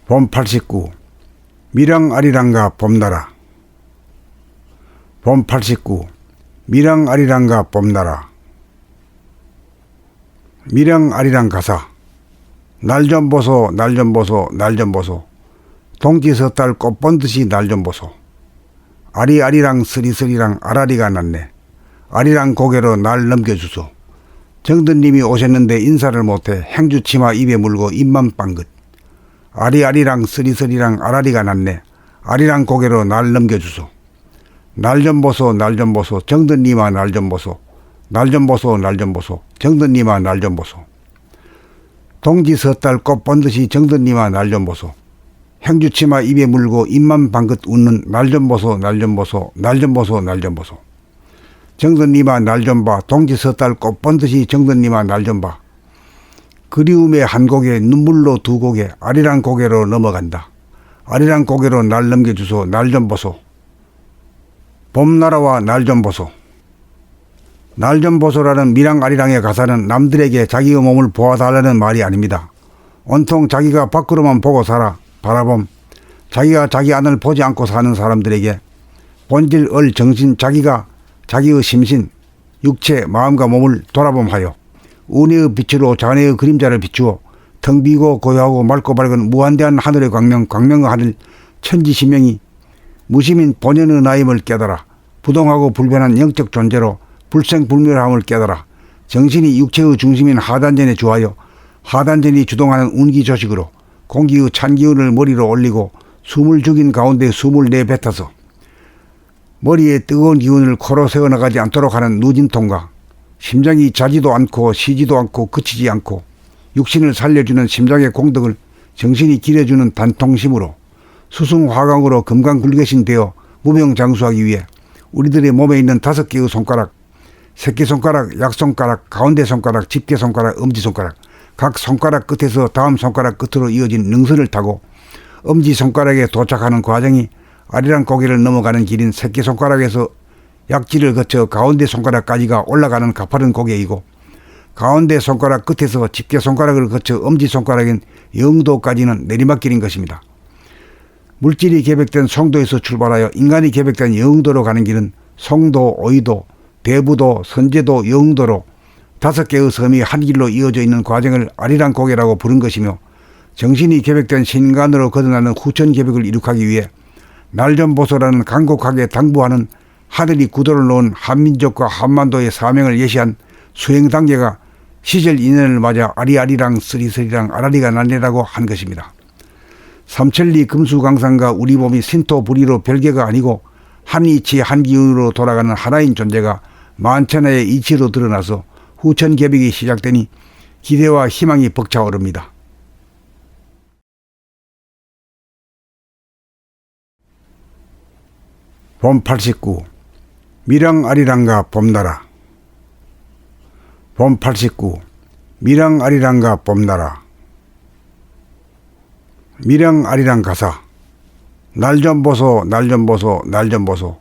봄 89 미랑아리랑가 봄나라. 봄 89 미랑아리랑가 봄나라. 미랑아리랑 가사. 날 좀 보소 날 좀 보소 날 좀 보소. 동지 섣달 꽃 본 듯이 날 좀 보소. 아리아리랑 스리스리랑 아라리가 났네. 아리랑 고개로 날 넘겨주소. 정든님이 오셨는데 인사를 못해 행주치마 입에 물고 입만 빵긋. 아리아리랑 스리스리랑 아라리가 났네. 아리랑 고개로 날 넘겨주소. 날 좀 보소 날 좀 보소 정든님아 날 좀 보소. 날 좀 보소 날 좀 보소 정든님아 날 좀 보소. 동지 섣달 꽃 본 듯이 정든님아 날 좀 보소. 행주치마 입에 물고 입만 방긋 웃는 날 좀 보소 날 좀 보소 날 좀 보소 날 좀 보소. 정든님아 날 좀 봐. 동지 섣달 꽃 본 듯이 정든님아 날 좀 봐. 그리움의 한 고개 눈물로 두 고개 아리랑 고개로 넘어간다. 아리랑 고개로 날 넘겨주소. 날 좀 보소. 봄나라와 날 좀 보소. 날 좀 보소라는 미랑아리랑의 가사는 남들에게 자기의 몸을 보아달라는 말이 아닙니다. 온통 자기가 밖으로만 보고 살아 바라봄. 자기가 자기 안을 보지 않고 사는 사람들에게 본질 정신 자기의 심신 육체 마음과 몸을 돌아봄하여 은혜의 빛으로 자네의 그림자를 비추어 텅 비고 고요하고 맑고 밝은 무한대한 하늘의 광명의 하늘 천지신명이 무심인 본연의 나임을 깨달아 부동하고 불변한 영적 존재로 불생불멸함을 깨달아 정신이 육체의 중심인 하단전에 주하여 하단전이 주동하는 운기조식으로 공기의 찬 기운을 머리로 올리고 숨을 죽인 가운데 숨을 내뱉어서 머리에 뜨거운 기운을 코로 새어나가지 않도록 하는 누진통과 심장이 자지도 않고 쉬지도 않고 그치지 않고 육신을 살려주는 심장의 공덕을 정신이 기려주는 단통심으로 수승화강으로 금강굴개신 되어 무병장수하기 위해 우리들의 몸에 있는 5개의 손가락, 새끼손가락, 약손가락, 가운데 손가락, 집게손가락, 엄지손가락 각 손가락 끝에서 다음 손가락 끝으로 이어진 능선을 타고 엄지손가락에 도착하는 과정이 아리랑 고개를 넘어가는 길인 새끼손가락에서 약지를 거쳐 가운데 손가락까지가 올라가는 가파른 고개이고 가운데 손가락 끝에서 집게손가락을 거쳐 엄지손가락인 영도까지는 내리막길인 것입니다. 물질이 계백된 송도에서 출발하여 인간이 계백된 영도로 가는 길은 송도, 오이도, 대부도, 선제도, 영도로 5개의 섬이 한 길로 이어져 있는 과정을 아리랑 고개라고 부른 것이며 정신이 계백된 신간으로 거듭나는 후천 계백을 이룩하기 위해 날 좀 보소라는 간곡하게 당부하는 하늘이 구도를 놓은 한민족과 한반도의 사명을 예시한 수행 단계가 시절 인연을 맞아 아리아리랑 스리스리랑 아라리가 났네라고 한 것입니다. 삼천리 금수강산과 우리 몸이 신토불이로 별개가 아니고 한 이치 한 기운으로 돌아가는 하나인 존재가 만천하의 이치로 드러나서 후천 계백이 시작되니 기대와 희망이 벅차오릅니다. 봄 89 미랑아리랑가 봄나라. 봄 89 미랑아리랑가 봄나라. 미랑아리랑 가사. 날 좀 보소 날 좀 보소 날 좀 보소.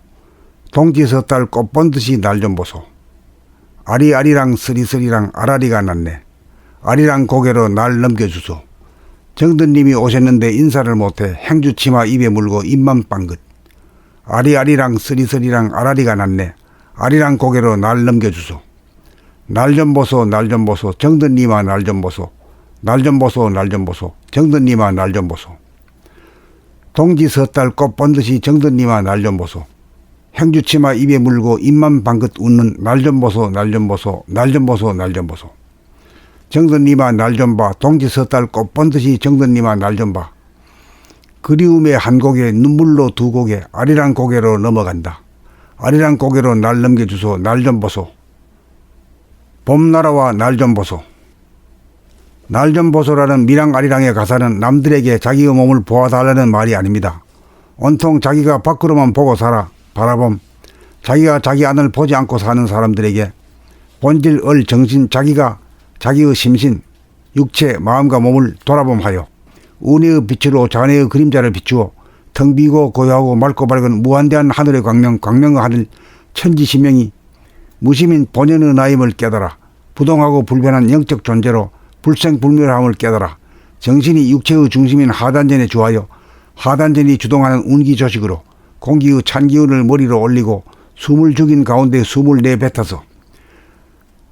동지 섣달 꽃 본 듯이 날 좀 보소. 아리아리랑 스리스리랑 아라리가 났네. 아리랑 고개로 날 넘겨주소. 정든님이 오셨는데 인사를 못해 행주치마 입에 물고 입만 빵긋. 아리아리랑 스리스리랑 아라리가 났네. 아리랑 고개로 날 넘겨주소. 날 좀 보소 날 좀 보소 정든님아 날 좀 보소. 날 좀 보소 날 좀 보소 정든님아 날 좀 보소. 동지 섣달 꽃 본 듯이 정든님아 날 좀 보소. 행주치마 입에 물고 입만 방긋 웃는 날 좀 보소 날 좀 보소 날 좀 보소 날 좀 보소. 정든님아 날 좀 봐. 동지 섣달 꽃 본 듯이 정든님아 날 좀 봐. 그리움의 한 고개 눈물로 두 고개 아리랑 고개로 넘어간다. 아리랑 고개로 날 넘겨주소. 날 좀 보소. 봄나라와 날 좀 보소. 날 좀 보소라는 미랑아리랑의 가사는 남들에게 자기의 몸을 보아달라는 말이 아닙니다. 온통 자기가 밖으로만 보고 살아 바라봄. 자기가 자기 안을 보지 않고 사는 사람들에게 본질 정신 자기의 심신 육체 마음과 몸을 돌아봄하여 은혜의 빛으로 자네의 그림자를 비추어 텅 비고 고요하고 맑고 밝은 무한대한 하늘의 광명의 하늘 천지신명이 무심인 본연의 나임을 깨달아 부동하고 불변한 영적 존재로 불생불멸함을 깨달아 정신이 육체의 중심인 하단전에 주하여 하단전이 주동하는 운기 조식으로 공기의 찬 기운을 머리로 올리고 숨을 죽인 가운데 숨을 내뱉어서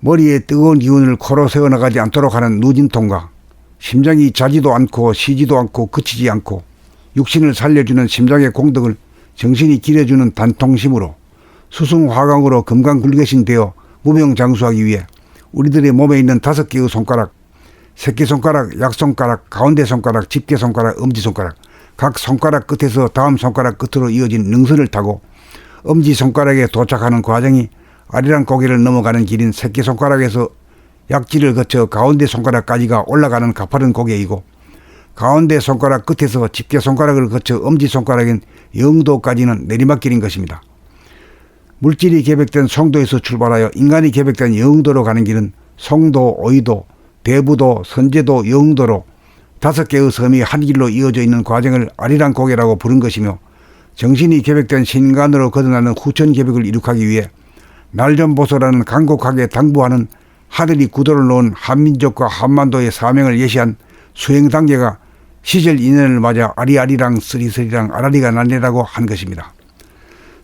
머리에 뜨거운 기운을 코로 새어나가지 않도록 하는 누진통과 심장이 자지도 않고 쉬지도 않고 그치지 않고 육신을 살려주는 심장의 공덕을 정신이 길어주는 단통심으로 수승화강으로 금강굴개신 되어 무명장수하기 위해 우리들의 몸에 있는 5개의 손가락, 새끼손가락, 약손가락, 가운데 손가락, 집게손가락, 엄지손가락 각 손가락 끝에서 다음 손가락 끝으로 이어진 능선을 타고 엄지손가락에 도착하는 과정이 아리랑 고개를 넘어가는 길인 새끼손가락에서 약지를 거쳐 가운데 손가락까지가 올라가는 가파른 고개이고 가운데 손가락 끝에서 집게손가락을 거쳐 엄지손가락인 영도까지는 내리막길인 것입니다. 물질이 계획된 송도에서 출발하여 인간이 계획된 영도로 가는 길은 송도, 오이도, 대부도, 선제도, 영도로 5개의 섬이 한 길로 이어져 있는 과정을 아리랑 고개라고 부른 것이며 정신이 계획된 신간으로 거듭나는 후천 계획을 이룩하기 위해 날전보소라는 간곡하게 당부하는 하늘이 구도를 놓은 한민족과 한반도의 사명을 예시한 수행 단계가 시절 인연을 맞아 아리아리랑 쓰리쓰리랑 아라리가 날래라고 한 것입니다.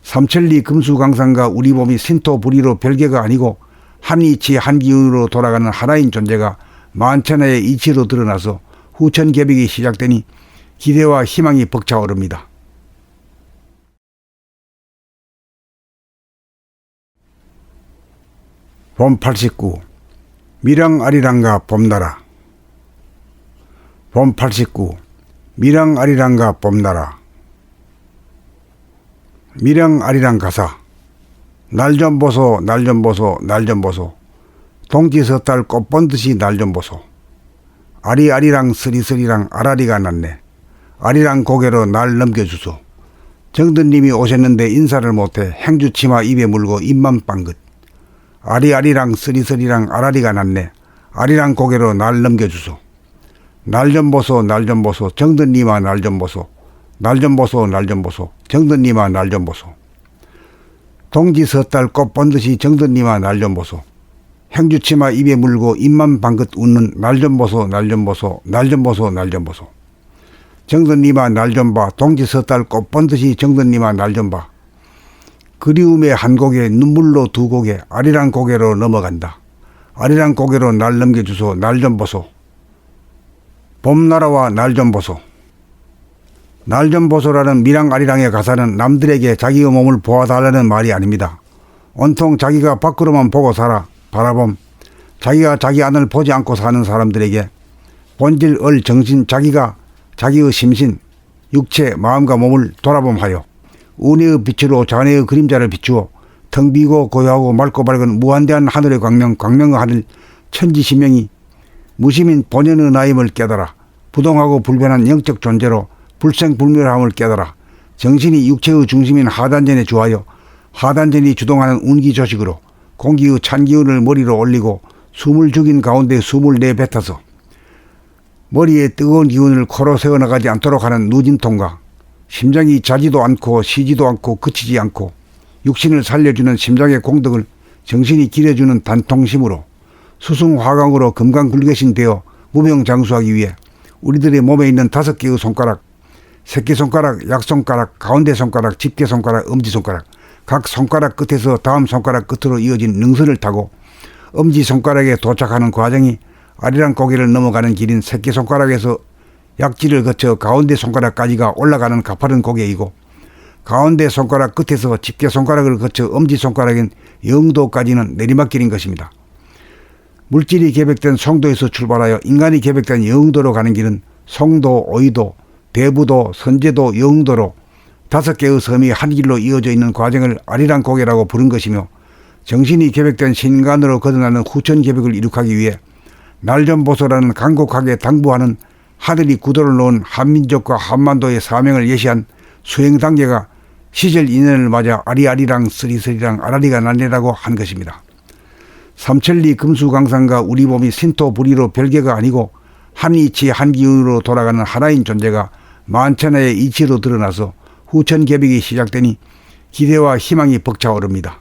삼천리 금수강산과 우리 몸이 신토불이로 별개가 아니고 한 이치 한 기운으로 돌아가는 하나인 존재가 만천하의 이치로 드러나서 후천 계획이 시작되니 기대와 희망이 벅차오릅니다. 봄 89 미랑아리랑가 봄나라. 봄 89 미랑아리랑가 봄나라. 미랑아리랑 가사. 날 좀 보소 날 좀 보소 날 좀 보소 동지섣달 꽃 본 듯이 날 좀 보소. 아리아리랑 쓰리쓰리랑 아라리가 났네. 아리랑 고개로 날 넘겨주소. 정든님이 오셨는데 인사를 못해 행주치마 입에 물고 입만 빵긋. 아리아리랑 쓰리쓰리랑 아라리가 났네. 아리랑 고개로 날 넘겨주소. 날 좀 보소 날 좀 보소 정든님아 날 좀 보소. 날 좀 보소 날 좀 보소 정든님아 날 좀 보소. 동지섣달 꽃 본 듯이 정든님아 날 좀 보소. 행주치마 입에 물고 입만 방긋 웃는 날 좀 보소 날 좀 보소 날 좀 보소 날 좀 보소. 정든님아 날 좀 봐. 동지섣달 꽃 본 듯이 정든님아 날 좀 봐. 그리움의 한 고개 눈물로 두 고개 아리랑 고개로 넘어간다. 아리랑 고개로 날 넘겨주소. 날 좀 보소. 봄나라와 날 좀 보소. 날 좀 보소라는 미랑아리랑의 가사는 남들에게 자기의 몸을 보아달라는 말이 아닙니다. 온통 자기가 밖으로만 보고 살아 바라봄 자기가 자기 안을 보지 않고 사는 사람들에게 본질 정신 자기가 자기의 심신 육체 마음과 몸을 돌아봄하여 은혜의 빛으로 자네의 그림자를 비추어 텅 비고 고요하고 맑고 밝은 무한대한 하늘의 광명의 하늘 천지신명이 무심인 본연의 나임을 깨달아 부동하고 불변한 영적 존재로 불생불멸함을 깨달아 정신이 육체의 중심인 하단전에 주하여 하단전이 주동하는 운기조식으로 공기의 찬 기운을 머리로 올리고 숨을 죽인 가운데 숨을 내뱉어서 머리에 뜨거운 기운을 코로 새어나가지 않도록 하는 누진통과 심장이 자지도 않고 쉬지도 않고 그치지 않고 육신을 살려주는 심장의 공덕을 정신이 길어주는 단통심으로 수승화강으로 금강굴개신 되어 무명장수하기 위해 우리들의 몸에 있는 5개의 손가락, 새끼손가락, 약손가락, 가운데 손가락, 집게손가락, 엄지손가락 각 손가락 끝에서 다음 손가락 끝으로 이어진 능선을 타고 엄지손가락에 도착하는 과정이 아리랑 고개를 넘어가는 길인 새끼손가락에서 약지를 거쳐 가운데 손가락까지가 올라가는 가파른 고개이고 가운데 손가락 끝에서 집게손가락을 거쳐 엄지손가락인 영도까지는 내리막길인 것입니다. 물질이 계획된 송도에서 출발하여 인간이 계획된 영도로 가는 길은 송도, 오이도, 대부도, 선제도, 영도로 5개의 섬이 한 길로 이어져 있는 과정을 아리랑 고개라고 부른 것이며 정신이 계획된 신간으로 거듭나는 후천 계획을 이룩하기 위해 날 좀 보소라는 간곡하게 당부하는 하늘이 구도를 놓은 한민족과 한반도의 사명을 예시한 수행 단계가 시절 인연을 맞아 아리아리랑 쓰리쓰리랑 아라리가 날래라고 한 것입니다. 삼천리 금수강산과 우리 몸이 신토불이로 별개가 아니고 한 이치 한 기운으로 돌아가는 하나인 존재가 만천하의 이치로 드러나서 후천 계획이 시작되니 기대와 희망이 벅차오릅니다.